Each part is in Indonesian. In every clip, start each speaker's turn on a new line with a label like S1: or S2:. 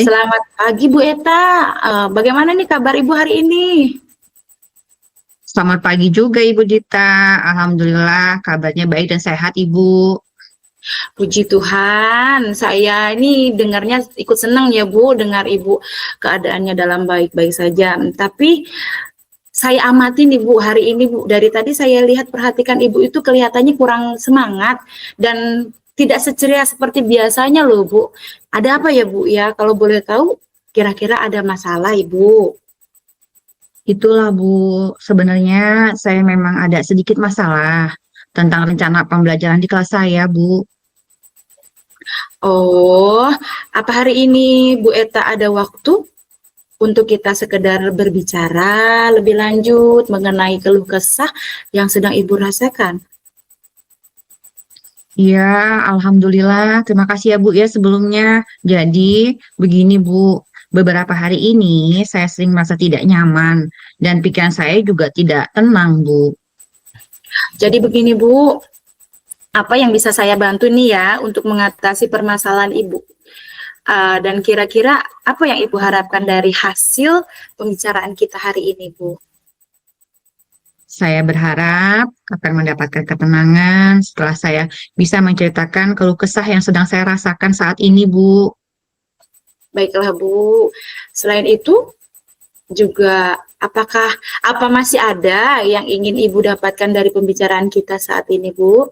S1: Selamat pagi Bu Eta. Bagaimana nih kabar Ibu hari ini?
S2: Selamat pagi juga Ibu Dita. Alhamdulillah kabarnya baik dan sehat Ibu.
S1: Puji Tuhan, saya ini dengarnya ikut senang ya Bu, dengar Ibu keadaannya dalam baik-baik saja. Tapi saya amati nih Bu, hari ini Bu, dari tadi saya lihat perhatikan Ibu itu kelihatannya kurang semangat dan tidak seceria seperti biasanya loh Bu. Ada apa ya Bu ya? Kalau boleh tahu, kira-kira ada masalah Ibu?
S2: Itulah Bu, sebenarnya saya memang ada sedikit masalah tentang rencana pembelajaran di kelas saya Bu.
S1: Oh, apa hari ini Bu Eta ada waktu untuk kita sekedar berbicara lebih lanjut mengenai keluh kesah yang sedang Ibu rasakan?
S2: Ya, Alhamdulillah. Terima kasih ya Bu ya sebelumnya. Jadi begini Bu, beberapa hari ini saya sering merasa tidak nyaman dan pikiran saya juga tidak tenang Bu.
S1: Jadi begini Bu, apa yang bisa saya bantu nih ya untuk mengatasi permasalahan Ibu? Dan kira-kira apa yang Ibu harapkan dari hasil pembicaraan kita hari ini Bu?
S2: Saya berharap akan mendapatkan ketenangan setelah saya bisa menceritakan keluh kesah yang sedang saya rasakan saat ini, Bu.
S1: Baiklah Bu, selain itu juga apa masih ada yang ingin Ibu dapatkan dari pembicaraan kita saat ini Bu?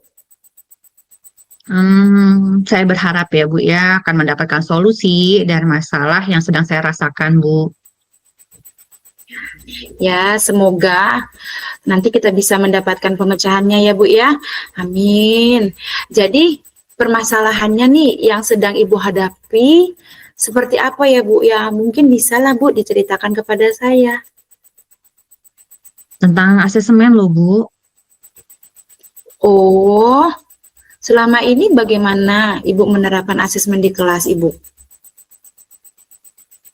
S2: Saya berharap ya Bu ya akan mendapatkan solusi dari masalah yang sedang saya rasakan, Bu.
S1: Ya, semoga nanti kita bisa mendapatkan pemecahannya ya Bu ya. Amin. Jadi permasalahannya nih yang sedang Ibu hadapi seperti apa ya Bu ya? Mungkin bisa lah Bu diceritakan kepada saya.
S2: Tentang asesmen loh, Bu.
S1: Oh, selama ini bagaimana Ibu menerapkan asesmen di kelas Ibu?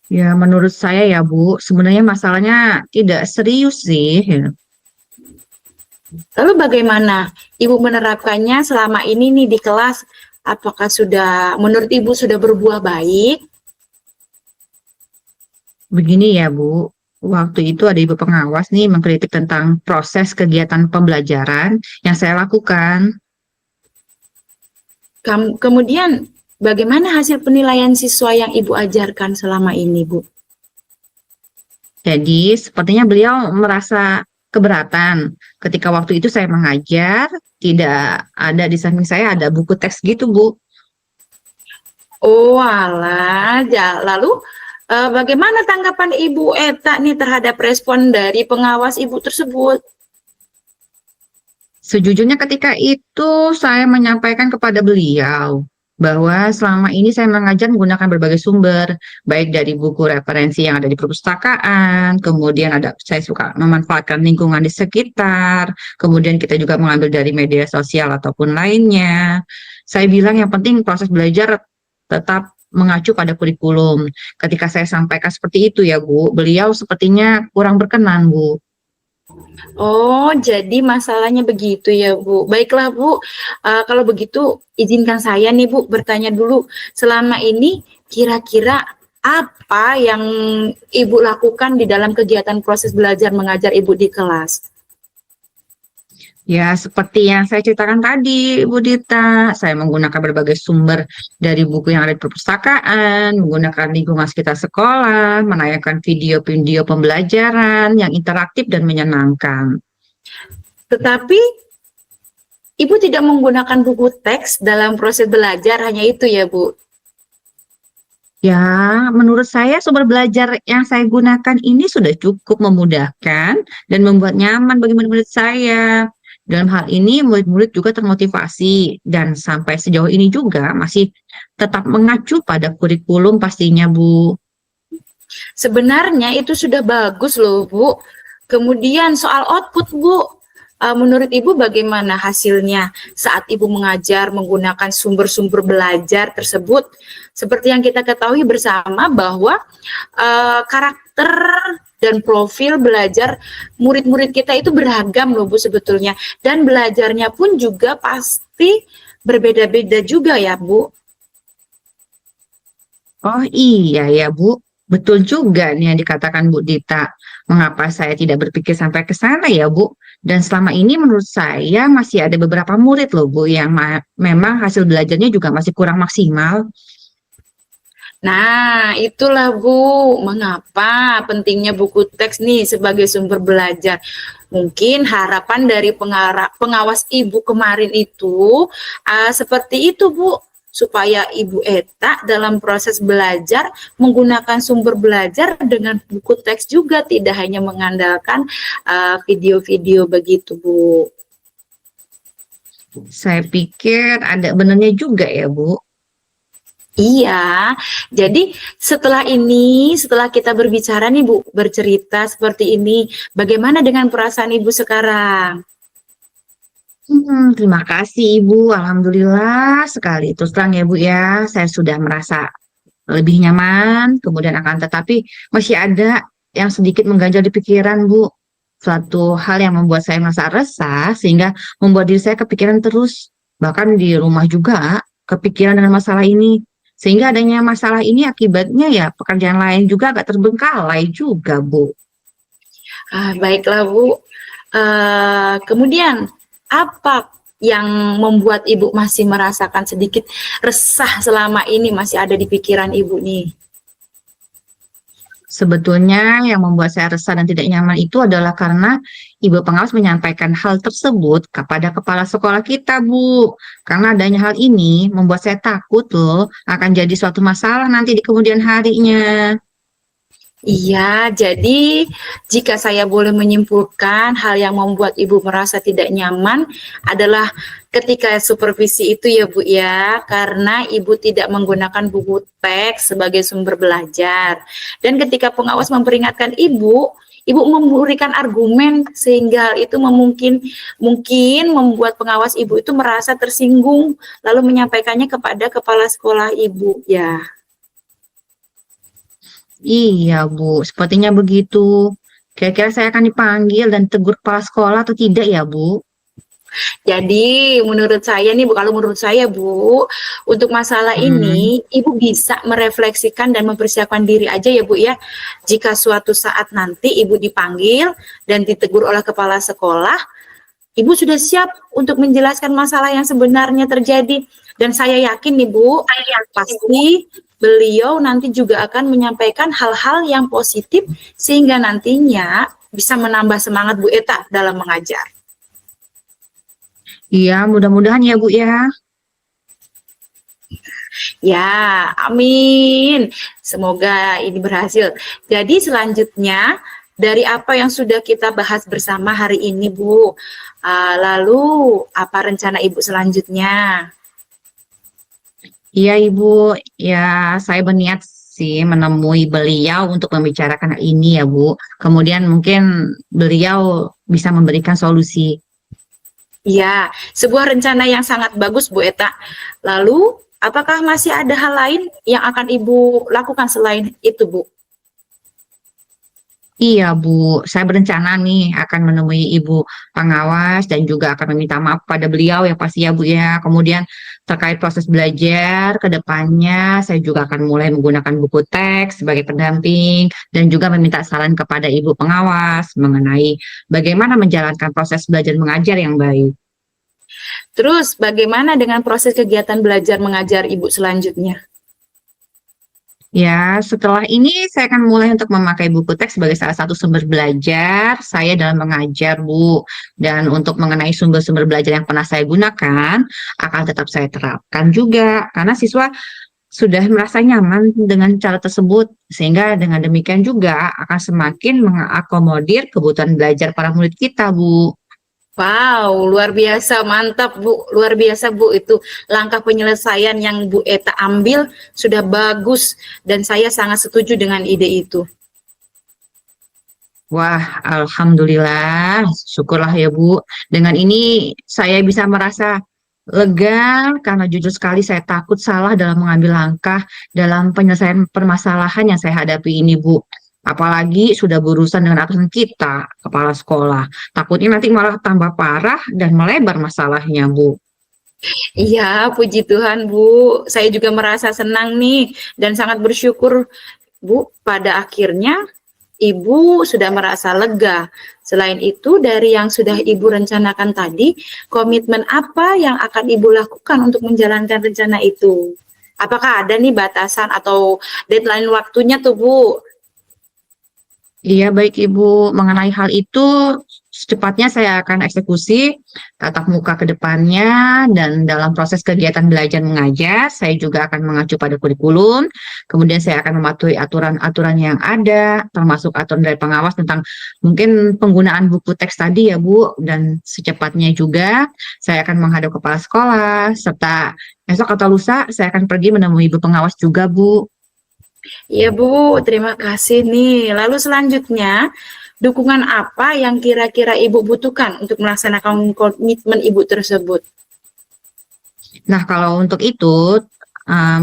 S2: Ya, menurut saya ya Bu, sebenarnya masalahnya tidak serius sih. Ya.
S1: Lalu bagaimana Ibu menerapkannya selama ini nih di kelas? Apakah menurut Ibu sudah berbuah baik?
S2: Begini ya Bu, waktu itu ada ibu pengawas nih mengkritik tentang proses kegiatan pembelajaran yang saya lakukan.
S1: Kemudian bagaimana hasil penilaian siswa yang Ibu ajarkan selama ini, Bu?
S2: Jadi, sepertinya beliau merasa keberatan ketika waktu itu saya mengajar, tidak ada di samping saya ada buku teks gitu, Bu.
S1: Oh alah, lalu bagaimana tanggapan Ibu Eta nih terhadap respon dari pengawas Ibu tersebut?
S2: Sejujurnya ketika itu saya menyampaikan kepada beliau bahwa selama ini saya mengajar menggunakan berbagai sumber, baik dari buku referensi yang ada di perpustakaan, kemudian saya suka memanfaatkan lingkungan di sekitar, kemudian kita juga mengambil dari media sosial ataupun lainnya. Saya bilang yang penting proses belajar tetap mengacu pada kurikulum. Ketika saya sampaikan seperti itu ya Bu, beliau sepertinya kurang berkenan Bu.
S1: Oh, jadi masalahnya begitu ya, Bu. Baiklah, Bu. Kalau begitu, izinkan saya nih, Bu, bertanya dulu. Selama ini, kira-kira apa yang Ibu lakukan di dalam kegiatan proses belajar mengajar Ibu di kelas?
S2: Ya, seperti yang saya ceritakan tadi, Bu Dita, saya menggunakan berbagai sumber dari buku yang ada di perpustakaan, menggunakan lingkungan sekitar sekolah, menayangkan video-video pembelajaran yang interaktif dan menyenangkan.
S1: Tetapi, Ibu tidak menggunakan buku teks dalam proses belajar, hanya itu ya, Bu?
S2: Ya, menurut saya sumber belajar yang saya gunakan ini sudah cukup memudahkan dan membuat nyaman bagi murid-murid saya. Dalam hal ini, murid-murid juga termotivasi dan sampai sejauh ini juga masih tetap mengacu pada kurikulum pastinya, Bu.
S1: Sebenarnya itu sudah bagus loh, Bu. Kemudian soal output, Bu. Menurut Ibu bagaimana hasilnya saat Ibu mengajar menggunakan sumber-sumber belajar tersebut? Seperti yang kita ketahui bersama bahwa karakter dan profil belajar murid-murid kita itu beragam loh Bu sebetulnya. Dan belajarnya pun juga pasti berbeda-beda juga ya Bu.
S2: Oh iya ya Bu, betul juga nih yang dikatakan Bu Dita. Mengapa saya tidak berpikir sampai ke sana ya Bu? Dan selama ini menurut saya masih ada beberapa murid loh Bu yang memang hasil belajarnya juga masih kurang maksimal.
S1: Nah, itulah Bu, mengapa pentingnya buku teks nih sebagai sumber belajar. Mungkin harapan dari pengawas Ibu kemarin itu seperti itu Bu, supaya Ibu Eta dalam proses belajar menggunakan sumber belajar dengan buku teks juga, tidak hanya mengandalkan video-video begitu Bu.
S2: Saya pikir ada benarnya juga ya Bu.
S1: Iya, jadi setelah kita berbicara nih Bu, bercerita seperti ini, bagaimana dengan perasaan Ibu sekarang?
S2: Terima kasih Ibu, Alhamdulillah sekali. Terus terang ya Bu ya, saya sudah merasa lebih nyaman, kemudian akan tetapi masih ada yang sedikit mengganjal di pikiran Bu. Suatu hal yang membuat saya merasa resah sehingga membuat diri saya kepikiran terus. Bahkan di rumah juga kepikiran dengan masalah ini. Sehingga adanya masalah ini akibatnya ya pekerjaan lain juga agak terbengkalai juga Bu.
S1: Baiklah Bu. Kemudian apa yang membuat Ibu masih merasakan sedikit resah selama ini masih ada di pikiran Ibu nih?
S2: Sebetulnya yang membuat saya resah dan tidak nyaman itu adalah karena ibu pengawas menyampaikan hal tersebut kepada kepala sekolah kita, Bu. Karena adanya hal ini membuat saya takut loh akan jadi suatu masalah nanti di kemudian harinya.
S1: Iya, jadi jika saya boleh menyimpulkan hal yang membuat Ibu merasa tidak nyaman adalah ketika supervisi itu ya Bu ya, karena Ibu tidak menggunakan buku teks sebagai sumber belajar. Dan ketika pengawas memperingatkan Ibu, Ibu memberikan argumen sehingga itu mungkin membuat pengawas Ibu itu merasa tersinggung lalu menyampaikannya kepada kepala sekolah Ibu ya.
S2: Iya, Bu, sepertinya begitu. Kira-kira saya akan dipanggil dan tegur kepala sekolah atau tidak ya, Bu?
S1: Jadi menurut saya nih Bu, kalau menurut saya Bu, untuk masalah ini Ibu bisa merefleksikan dan mempersiapkan diri aja ya Bu ya. Jika suatu saat nanti Ibu dipanggil dan ditegur oleh kepala sekolah, Ibu sudah siap untuk menjelaskan masalah yang sebenarnya terjadi. Dan saya yakin nih Bu, pasti beliau nanti juga akan menyampaikan hal-hal yang positif sehingga nantinya bisa menambah semangat Bu Eta dalam mengajar.
S2: Iya, mudah-mudahan ya, Bu ya.
S1: Ya, amin. Semoga ini berhasil. Jadi selanjutnya, dari apa yang sudah kita bahas bersama hari ini, Bu, lalu apa rencana Ibu selanjutnya?
S2: Iya, Ibu. Ya, saya berniat sih menemui beliau untuk membicarakan hal ini ya, Bu. Kemudian mungkin beliau bisa memberikan solusi.
S1: Ya, sebuah rencana yang sangat bagus, Bu Eta. Lalu, apakah masih ada hal lain yang akan Ibu lakukan selain itu, Bu?
S2: Iya, Bu. Saya berencana nih akan menemui Ibu pengawas dan juga akan meminta maaf pada beliau ya pasti ya, Bu ya. Kemudian terkait proses belajar ke depannya, saya juga akan mulai menggunakan buku teks sebagai pendamping dan juga meminta saran kepada Ibu pengawas mengenai bagaimana menjalankan proses belajar mengajar yang baik.
S1: Terus, bagaimana dengan proses kegiatan belajar mengajar Ibu selanjutnya?
S2: Ya, setelah ini saya akan mulai untuk memakai buku teks sebagai salah satu sumber belajar saya dalam mengajar, Bu. Dan untuk mengenai sumber-sumber belajar yang pernah saya gunakan, akan tetap saya terapkan juga. Karena siswa sudah merasa nyaman dengan cara tersebut, sehingga dengan demikian juga akan semakin mengakomodir kebutuhan belajar para murid kita, Bu.
S1: Wow, luar biasa, mantap Bu, luar biasa Bu, itu langkah penyelesaian yang Bu Eta ambil sudah bagus dan saya sangat setuju dengan ide itu.
S2: Wah, alhamdulillah, syukurlah ya Bu. Dengan ini saya bisa merasa lega karena jujur sekali saya takut salah dalam mengambil langkah dalam penyelesaian permasalahan yang saya hadapi ini Bu. Apalagi sudah berurusan dengan atasan kita, kepala sekolah. Takutnya nanti malah tambah parah dan melebar masalahnya Bu.
S1: Iya, puji Tuhan, Bu. Saya juga merasa senang nih dan sangat bersyukur, Bu, pada akhirnya Ibu sudah merasa lega. Selain itu, dari yang sudah Ibu rencanakan tadi, komitmen apa yang akan Ibu lakukan untuk menjalankan rencana itu? Apakah ada nih batasan atau deadline waktunya tuh, Bu?
S2: Iya, baik Ibu. Mengenai hal itu, secepatnya saya akan eksekusi tatap muka ke depannya dan dalam proses kegiatan belajar mengajar, saya juga akan mengacu pada kurikulum. Kemudian saya akan mematuhi aturan-aturan yang ada, termasuk aturan dari pengawas tentang mungkin penggunaan buku teks tadi ya Bu. Dan secepatnya juga saya akan menghadap kepala sekolah, serta esok atau lusa saya akan pergi menemui ibu pengawas juga Bu.
S1: Iya, Bu. Terima kasih nih. Lalu selanjutnya, dukungan apa yang kira-kira Ibu butuhkan untuk melaksanakan komitmen Ibu tersebut?
S2: Nah, kalau untuk itu,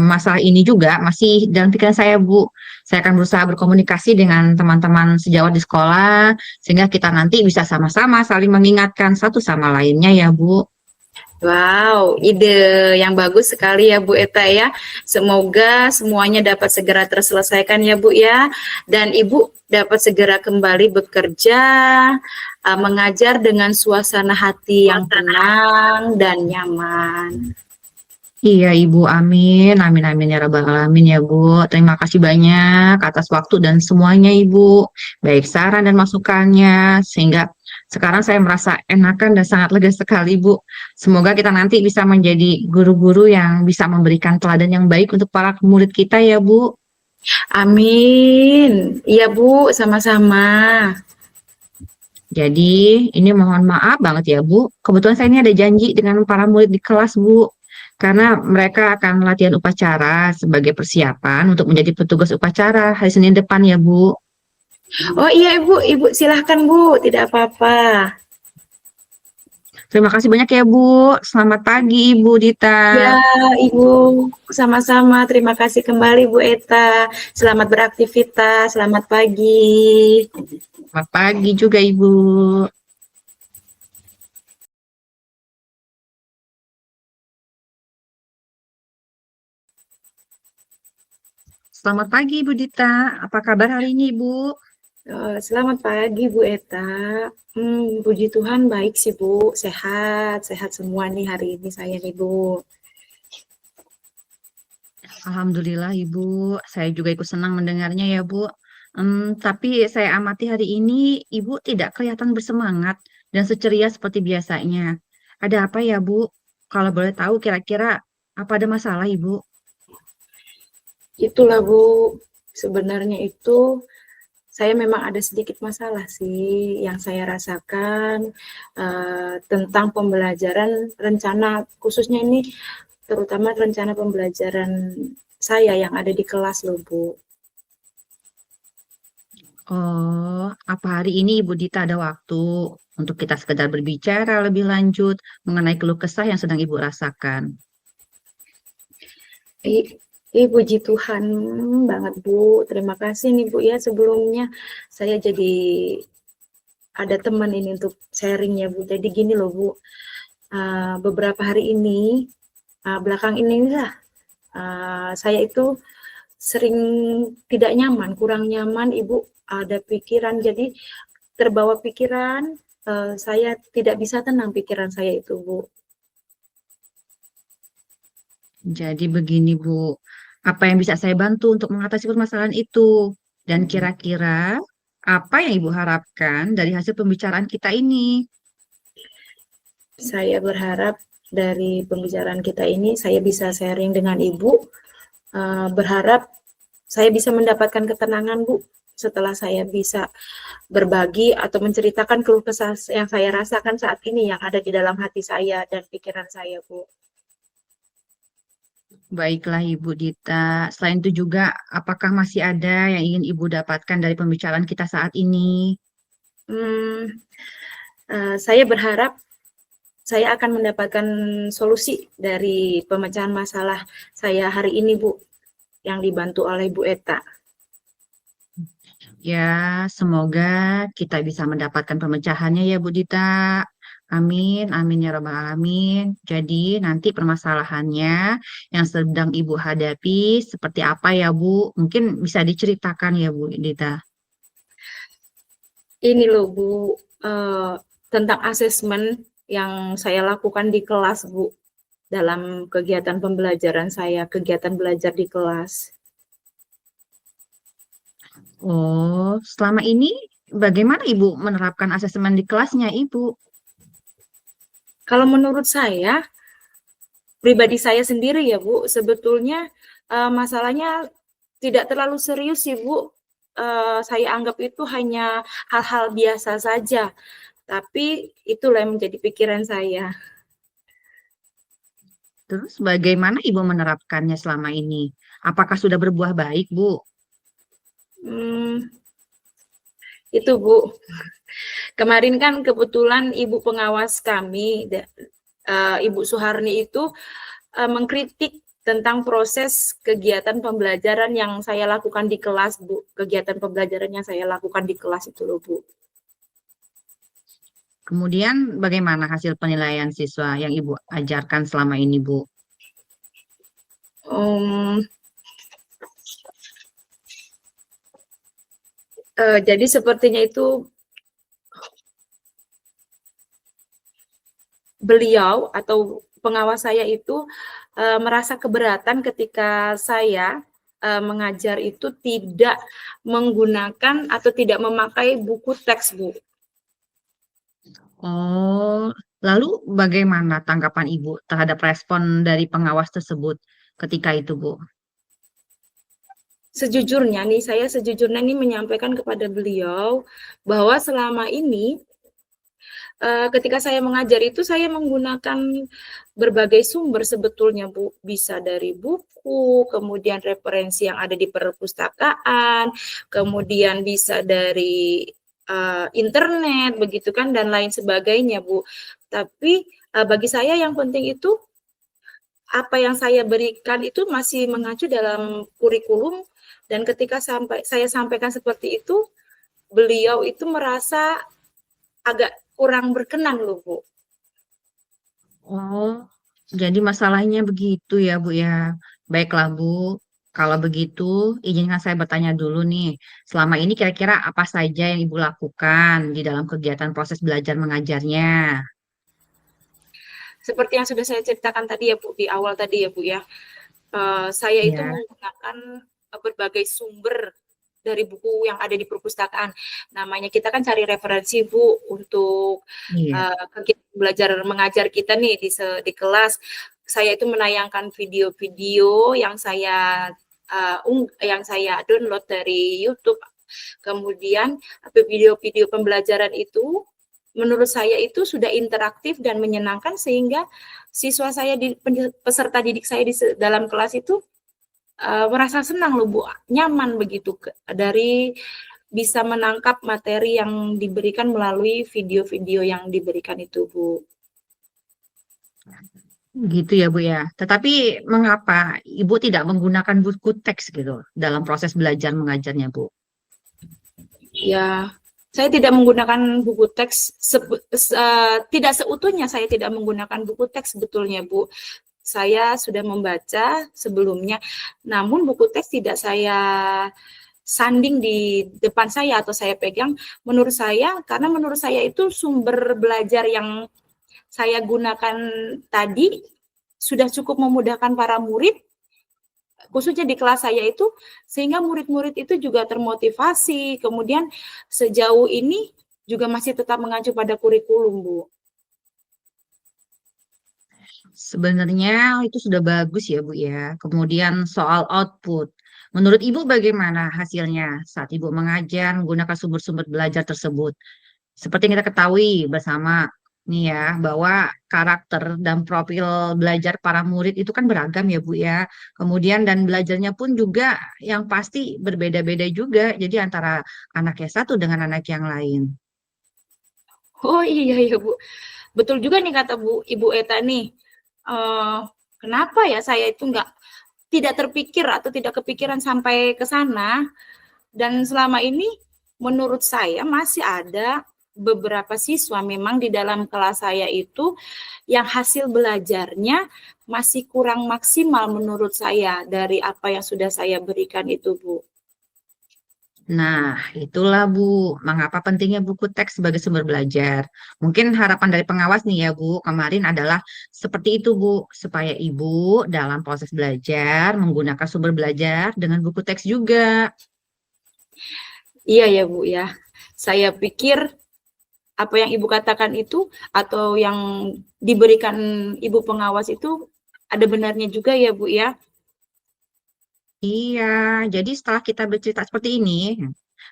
S2: masalah ini juga masih dalam pikiran saya, Bu. Saya akan berusaha berkomunikasi dengan teman-teman sejawat di sekolah, sehingga kita nanti bisa sama-sama saling mengingatkan satu sama lainnya ya, Bu.
S1: Wow, ide yang bagus sekali ya Bu Eta ya. Semoga semuanya dapat segera terselesaikan ya Bu ya. Dan Ibu dapat segera kembali bekerja, mengajar dengan suasana hati yang tenang dan nyaman.
S2: Iya, Ibu. Amin. Amin, amin ya Rabbal Alamin ya, Bu. Terima kasih banyak atas waktu dan semuanya, Ibu. Baik saran dan masukannya, sehingga sekarang saya merasa enakan dan sangat lega sekali, Bu. Semoga kita nanti bisa menjadi guru-guru yang bisa memberikan teladan yang baik untuk para murid kita ya, Bu.
S1: Amin. Iya Bu, sama-sama.
S2: Jadi, ini mohon maaf banget ya, Bu. Kebetulan saya ini ada janji dengan para murid di kelas, Bu. Karena mereka akan latihan upacara sebagai persiapan untuk menjadi petugas upacara hari Senin depan ya, Bu.
S1: Oh iya Ibu, Ibu silahkan Bu, tidak apa-apa.
S2: Terima kasih banyak ya, Bu. Selamat pagi, Ibu Dita.
S1: Ya Ibu, sama-sama. Terima kasih kembali Bu Eta. Selamat beraktivitas, selamat pagi.
S2: Selamat pagi juga, Ibu. Selamat pagi, Ibu Dita. Apa kabar hari ini, Ibu?
S1: Selamat pagi Bu Eta. Puji Tuhan baik sih Bu, sehat, sehat semua nih hari ini saya nih Bu.
S2: Alhamdulillah, Ibu. Saya juga ikut senang mendengarnya ya, Bu. Tapi saya amati hari ini Ibu tidak kelihatan bersemangat dan seceria seperti biasanya. Ada apa ya, Bu? Kalau boleh tahu kira-kira apa ada masalah, Ibu?
S1: Itulah Bu, sebenarnya itu saya memang ada sedikit masalah sih yang saya rasakan tentang pembelajaran rencana khususnya ini terutama rencana pembelajaran saya yang ada di kelas loh Bu.
S2: Oh, apa hari ini Ibu Dita ada waktu untuk kita sekedar berbicara lebih lanjut mengenai keluh kesah yang sedang Ibu rasakan?
S1: Puji Tuhan banget Bu, terima kasih nih Bu ya sebelumnya saya jadi ada teman ini untuk sharing ya Bu. Jadi gini loh Bu, beberapa hari ini belakang ini lah saya itu sering tidak nyaman, kurang nyaman Ibu ada pikiran jadi terbawa pikiran saya tidak bisa tenang pikiran saya itu Bu.
S2: Jadi begini, Bu. Apa yang bisa saya bantu untuk mengatasi permasalahan itu? Dan kira-kira apa yang Ibu harapkan dari hasil pembicaraan kita ini?
S1: Saya berharap dari pembicaraan kita ini saya bisa sharing dengan Ibu, berharap saya bisa mendapatkan ketenangan Bu setelah saya bisa berbagi atau menceritakan keluh kesah yang saya rasakan saat ini yang ada di dalam hati saya dan pikiran saya Bu.
S2: Baiklah, Ibu Dita. Selain itu juga, apakah masih ada yang ingin Ibu dapatkan dari pembicaraan kita saat ini?
S1: Hmm, saya berharap saya akan mendapatkan solusi dari pemecahan masalah saya hari ini, Bu, yang dibantu oleh Bu Eta.
S2: Ya, semoga kita bisa mendapatkan pemecahannya ya Bu Dita. Amin, amin ya Rabbal Alamin. Jadi nanti permasalahannya yang sedang Ibu hadapi seperti apa ya Bu? Mungkin bisa diceritakan ya Bu Dita.
S1: Ini loh Bu, eh, tentang asesmen yang saya lakukan di kelas Bu, dalam kegiatan pembelajaran saya, kegiatan belajar di kelas.
S2: Oh, selama ini bagaimana Ibu menerapkan asesmen di kelasnya Ibu?
S1: Kalau menurut saya, pribadi saya sendiri ya Bu, sebetulnya masalahnya tidak terlalu serius sih Bu. Saya anggap itu hanya hal-hal biasa saja, tapi itulah yang menjadi pikiran saya.
S2: Terus bagaimana Ibu menerapkannya selama ini? Apakah sudah berbuah baik Bu?
S1: Hmm, itu Bu. Kemarin kan kebetulan ibu pengawas kami, Ibu Suharni itu mengkritik tentang proses kegiatan pembelajaran yang saya lakukan di kelas, Bu. Kegiatan pembelajaran yang saya lakukan di kelas itu loh, Bu.
S2: Kemudian bagaimana hasil penilaian siswa yang Ibu ajarkan selama ini Bu?
S1: Um, jadi sepertinya itu beliau atau pengawas saya itu merasa keberatan ketika saya mengajar itu tidak menggunakan atau tidak memakai buku teks, Bu.
S2: Oh, lalu bagaimana tanggapan Ibu terhadap respon dari pengawas tersebut ketika itu Bu?
S1: Sejujurnya nih, saya sejujurnya nih menyampaikan kepada beliau bahwa selama ini ketika saya mengajar itu saya menggunakan berbagai sumber sebetulnya Bu, bisa dari buku, kemudian referensi yang ada di perpustakaan, kemudian bisa dari internet begitu kan dan lain sebagainya Bu. Tapi bagi saya yang penting itu apa yang saya berikan itu masih mengacu dalam kurikulum dan ketika saya sampaikan seperti itu, beliau itu merasa agak kurang berkenan loh, Bu.
S2: Oh, jadi masalahnya begitu ya Bu ya. Baiklah Bu, kalau begitu izinkan saya bertanya dulu nih. Selama ini kira-kira apa saja yang Ibu lakukan di dalam kegiatan proses belajar mengajarnya?
S1: Seperti yang sudah saya ceritakan tadi ya Bu, di awal tadi ya Bu ya. Saya itu
S2: Ya,
S1: menggunakan berbagai sumber dari buku yang ada di perpustakaan. Namanya kita kan cari referensi Bu untuk
S2: iya.
S1: kegiatan belajar mengajar kita nih di kelas. Saya itu menayangkan video-video yang saya download dari YouTube. Kemudian video-video pembelajaran itu menurut saya itu sudah interaktif dan menyenangkan sehingga siswa saya peserta didik saya dalam kelas itu merasa senang loh Bu, nyaman begitu dari bisa menangkap materi yang diberikan melalui video-video yang diberikan itu Bu.
S2: Gitu ya Bu ya. Tetapi mengapa Ibu tidak menggunakan buku teks gitu dalam proses belajar mengajarnya Bu?
S1: Ya, saya tidak menggunakan buku teks tidak seutuhnya saya tidak menggunakan buku teks sebetulnya Bu. Saya sudah membaca sebelumnya, namun buku teks tidak saya sanding di depan saya atau saya pegang. Karena menurut saya itu sumber belajar yang saya gunakan tadi sudah cukup memudahkan para murid, khususnya di kelas saya itu, sehingga murid-murid itu juga termotivasi. Kemudian sejauh ini juga masih tetap mengacu pada kurikulum, Bu.
S2: Sebenarnya itu sudah bagus ya Bu ya. Kemudian soal output. Menurut Ibu bagaimana hasilnya saat Ibu mengajar menggunakan sumber-sumber belajar tersebut? Seperti yang kita ketahui bersama nih ya, bahwa karakter dan profil belajar para murid itu kan beragam ya Bu ya. Kemudian dan belajarnya pun juga yang pasti berbeda-beda juga. Jadi antara anak yang satu dengan anak yang lain.
S1: Oh iya ya Bu, betul juga nih kata Ibu Eta nih. Eh, Kenapa ya saya itu tidak terpikir atau tidak kepikiran sampai ke sana? Dan selama ini menurut saya masih ada beberapa siswa memang di dalam kelas saya itu yang hasil belajarnya masih kurang maksimal menurut saya dari apa yang sudah saya berikan itu, Bu.
S2: Nah, itulah Bu, mengapa pentingnya buku teks sebagai sumber belajar. Mungkin harapan dari pengawas nih ya Bu, kemarin adalah seperti itu Bu, supaya Ibu dalam proses belajar menggunakan sumber belajar dengan buku teks juga.
S1: Iya ya, Bu ya. Saya pikir apa yang Ibu katakan itu atau yang diberikan Ibu pengawas itu ada benarnya juga ya, Bu ya.
S2: Iya, jadi setelah kita bercerita seperti ini,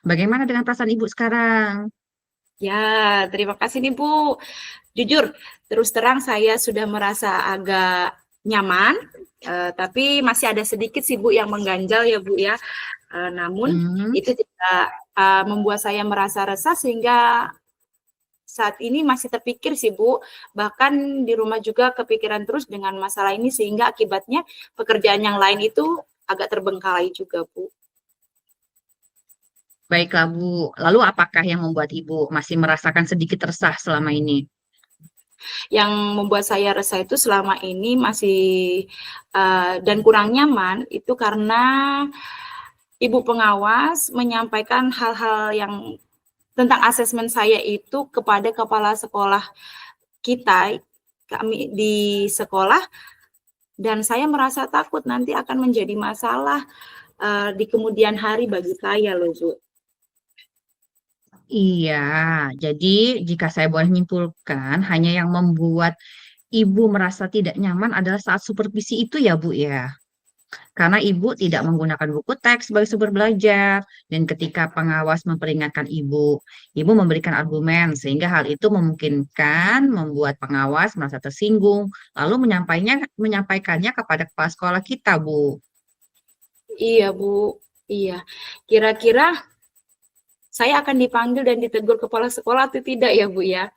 S2: bagaimana dengan perasaan Ibu sekarang?
S1: Ya, terima kasih nih Bu. Jujur, terus terang saya sudah merasa agak nyaman, tapi masih ada sedikit sih Bu yang mengganjal ya Bu ya. Namun
S2: Hmm.
S1: itu tidak membuat saya merasa resah sehingga saat ini masih terpikir sih Bu. Bahkan di rumah juga kepikiran terus dengan masalah ini sehingga akibatnya pekerjaan yang lain itu agak terbengkalai juga Bu.
S2: Baiklah Bu, lalu apakah yang membuat Ibu masih merasakan sedikit resah selama ini?
S1: Yang membuat saya resah itu selama ini masih dan kurang nyaman itu karena ibu pengawas menyampaikan hal-hal yang tentang asesmen saya itu kepada kepala sekolah kita, kami di sekolah, dan saya merasa takut nanti akan menjadi masalah di kemudian hari bagi saya loh Bu.
S2: Iya, jadi jika saya boleh menyimpulkan, hanya yang membuat Ibu merasa tidak nyaman adalah saat supervisi itu ya Bu ya. Karena Ibu tidak menggunakan buku teks sebagai sumber belajar. Dan ketika pengawas memperingatkan Ibu, Ibu memberikan argumen sehingga hal itu memungkinkan membuat pengawas merasa tersinggung, lalu menyampaikannya kepada kepala sekolah kita, Bu.
S1: Iya Bu, iya. Kira-kira saya akan dipanggil dan ditegur kepala sekolah atau tidak ya Bu ya?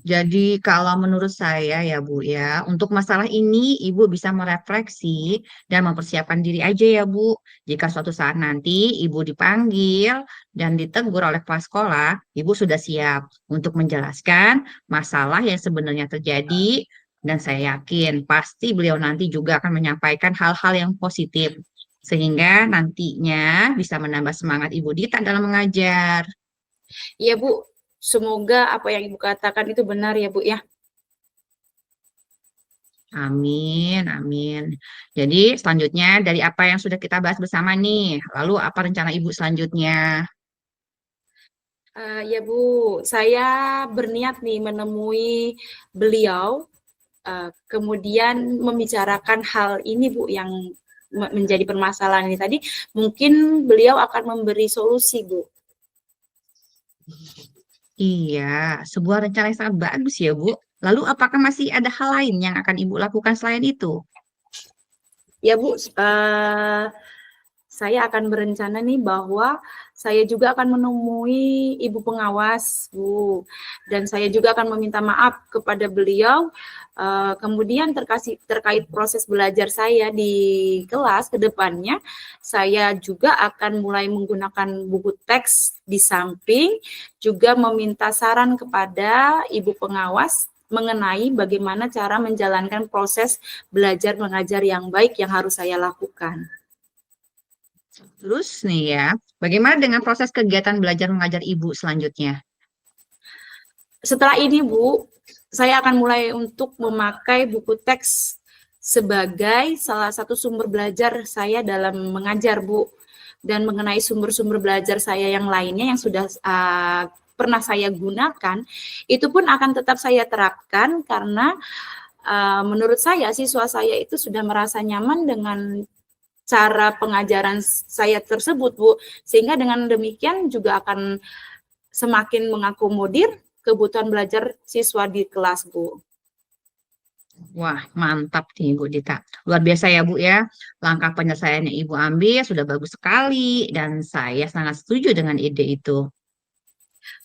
S2: Jadi kalau menurut saya ya Bu ya, untuk masalah ini Ibu bisa merefleksi dan mempersiapkan diri aja ya Bu. Jika suatu saat nanti Ibu dipanggil dan ditegur oleh kepala sekolah, Ibu sudah siap untuk menjelaskan masalah yang sebenarnya terjadi dan saya yakin pasti beliau nanti juga akan menyampaikan hal-hal yang positif sehingga nantinya bisa menambah semangat Ibu Dita dalam mengajar.
S1: Iya Bu, semoga apa yang Ibu katakan itu benar ya Bu ya.
S2: Amin, amin. Jadi selanjutnya dari apa yang sudah kita bahas bersama nih, lalu apa rencana Ibu selanjutnya?
S1: Ya Bu, saya berniat nih menemui beliau, kemudian membicarakan hal ini Bu yang menjadi permasalahan ini tadi. Mungkin beliau akan memberi solusi Bu.
S2: Iya, sebuah rencana yang sangat bagus ya, Bu. Lalu apakah masih ada hal lain yang akan Ibu lakukan selain itu?
S1: Ya Bu, saya akan berencana nih bahwa saya juga akan menemui ibu pengawas, Bu, dan saya juga akan meminta maaf kepada beliau. Kemudian terkait proses belajar saya di kelas ke depannya, saya juga akan mulai menggunakan buku teks di samping, juga meminta saran kepada ibu pengawas mengenai bagaimana cara menjalankan proses belajar mengajar yang baik yang harus saya lakukan.
S2: Terus nih ya, bagaimana dengan proses kegiatan belajar mengajar Ibu selanjutnya?
S1: Setelah ini, Bu, saya akan mulai untuk memakai buku teks sebagai salah satu sumber belajar saya dalam mengajar, Bu. Dan mengenai sumber-sumber belajar saya yang lainnya yang sudah pernah saya gunakan, itu pun akan tetap saya terapkan karena menurut saya siswa saya itu sudah merasa nyaman dengan cara pengajaran saya tersebut, Bu. Sehingga dengan demikian juga akan semakin mengakomodir kebutuhan belajar siswa di kelas, Bu.
S2: Wah, mantap nih Bu Dita. Luar biasa ya Bu ya. Langkah penyelesaian yang Ibu ambil sudah bagus sekali dan saya sangat setuju dengan ide itu.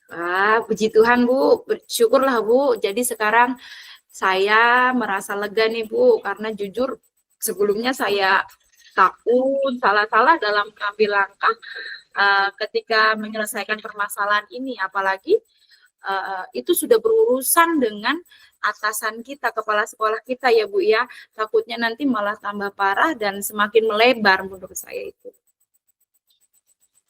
S1: Wah, puji Tuhan Bu, bersyukurlah Bu. Jadi sekarang saya merasa lega nih Bu, karena jujur sebelumnya saya takut salah-salah dalam mengambil langkah ketika menyelesaikan permasalahan ini, apalagi itu sudah berurusan dengan atasan kita, kepala sekolah kita ya Bu ya. Takutnya nanti malah tambah parah dan semakin melebar menurut saya itu.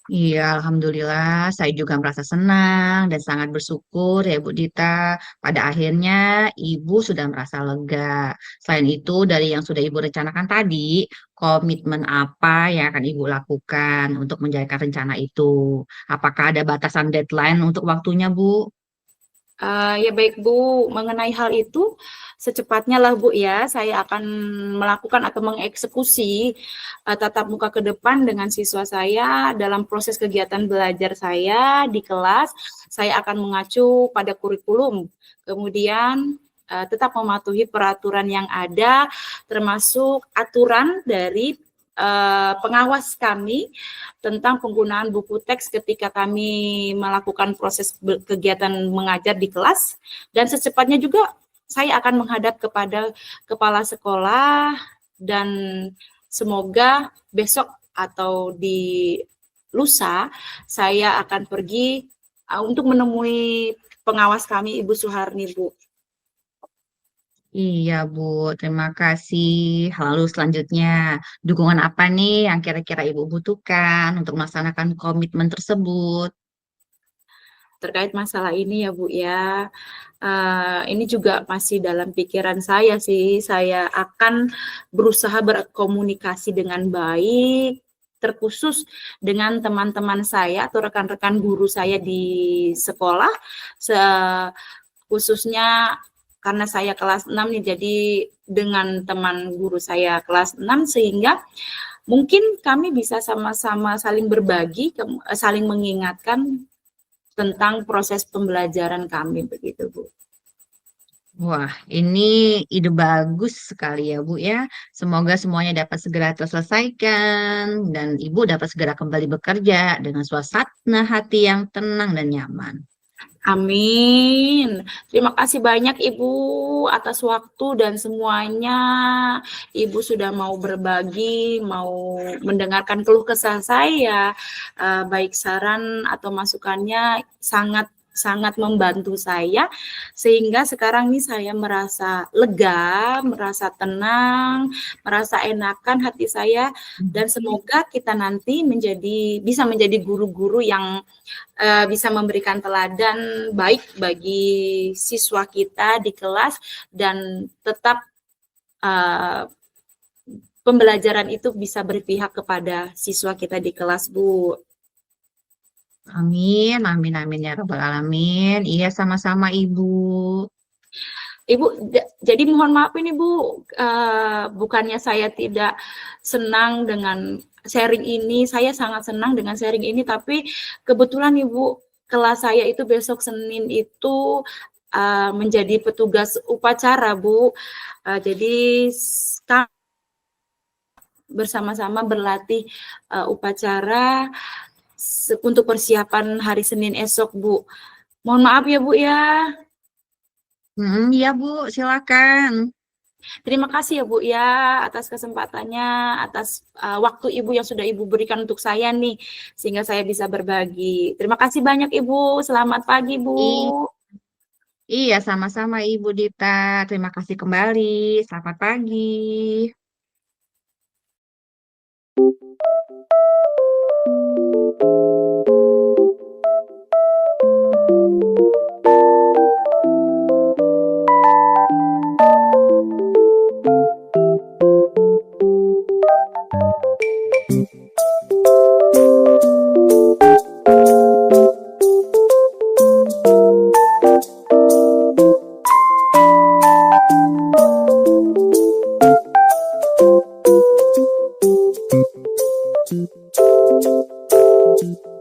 S2: Iya, alhamdulillah saya juga merasa senang dan sangat bersyukur ya Bu Dita. Pada akhirnya Ibu sudah merasa lega. Selain itu, dari yang sudah Ibu rencanakan tadi, komitmen apa yang akan Ibu lakukan untuk menjalankan rencana itu? Apakah ada batasan deadline untuk waktunya, Bu?
S1: Ya baik Bu, mengenai hal itu secepatnya lah Bu ya, saya akan melakukan atau mengeksekusi tatap muka ke depan dengan siswa saya dalam proses kegiatan belajar saya di kelas. Saya akan mengacu pada kurikulum, kemudian tetap mematuhi peraturan yang ada, termasuk aturan dari pengawas kami tentang penggunaan buku teks ketika kami melakukan proses kegiatan mengajar di kelas, dan secepatnya juga saya akan menghadap kepada kepala sekolah dan semoga besok atau di lusa saya akan pergi untuk menemui pengawas kami Ibu Suharni Bu.
S2: Iya, Bu. Terima kasih. Lalu selanjutnya, dukungan apa nih yang kira-kira Ibu butuhkan untuk melaksanakan komitmen tersebut?
S1: Terkait masalah ini ya Bu ya, ini juga masih dalam pikiran saya sih. Saya akan berusaha berkomunikasi dengan baik, terkhusus dengan teman-teman saya atau rekan-rekan guru saya di sekolah, khususnya karena saya kelas 6 nih, jadi dengan teman guru saya kelas 6 sehingga mungkin kami bisa sama-sama saling berbagi, saling mengingatkan tentang proses pembelajaran kami begitu Bu.
S2: Wah, ini ide bagus sekali ya, Bu ya. Semoga semuanya dapat segera terselesaikan dan Ibu dapat segera kembali bekerja dengan suasana hati yang tenang dan nyaman.
S1: Amin. Terima kasih banyak Ibu atas waktu dan semuanya. Ibu sudah mau berbagi, mau mendengarkan keluh kesah saya, baik saran atau masukannya sangat sangat membantu saya, sehingga sekarang nih saya merasa lega, merasa tenang, merasa enakan hati saya, dan semoga kita nanti bisa menjadi guru-guru yang bisa memberikan teladan baik bagi siswa kita di kelas dan tetap uh, pembelajaran itu bisa berpihak kepada siswa kita di kelas, Bu.
S2: Amin, amin, amin ya Rabbal Alamin. Iya, sama-sama Ibu.
S1: Ibu, jadi mohon maaf ini Bu, bukannya saya tidak senang dengan sharing ini, saya sangat senang dengan sharing ini, tapi kebetulan Ibu, kelas saya itu besok Senin itu menjadi petugas upacara Bu, jadi kami bersama-sama berlatih upacara untuk persiapan hari Senin esok Bu. Mohon maaf ya Bu ya.
S2: Iya Bu, silakan.
S1: Terima kasih ya Bu ya atas kesempatannya, atas waktu Ibu yang sudah Ibu berikan untuk saya nih, sehingga saya bisa berbagi. Terima kasih banyak Ibu. Selamat pagi Bu.
S2: Iya, sama-sama Ibu Dita. Terima kasih kembali. Selamat pagi.
S3: Thank you.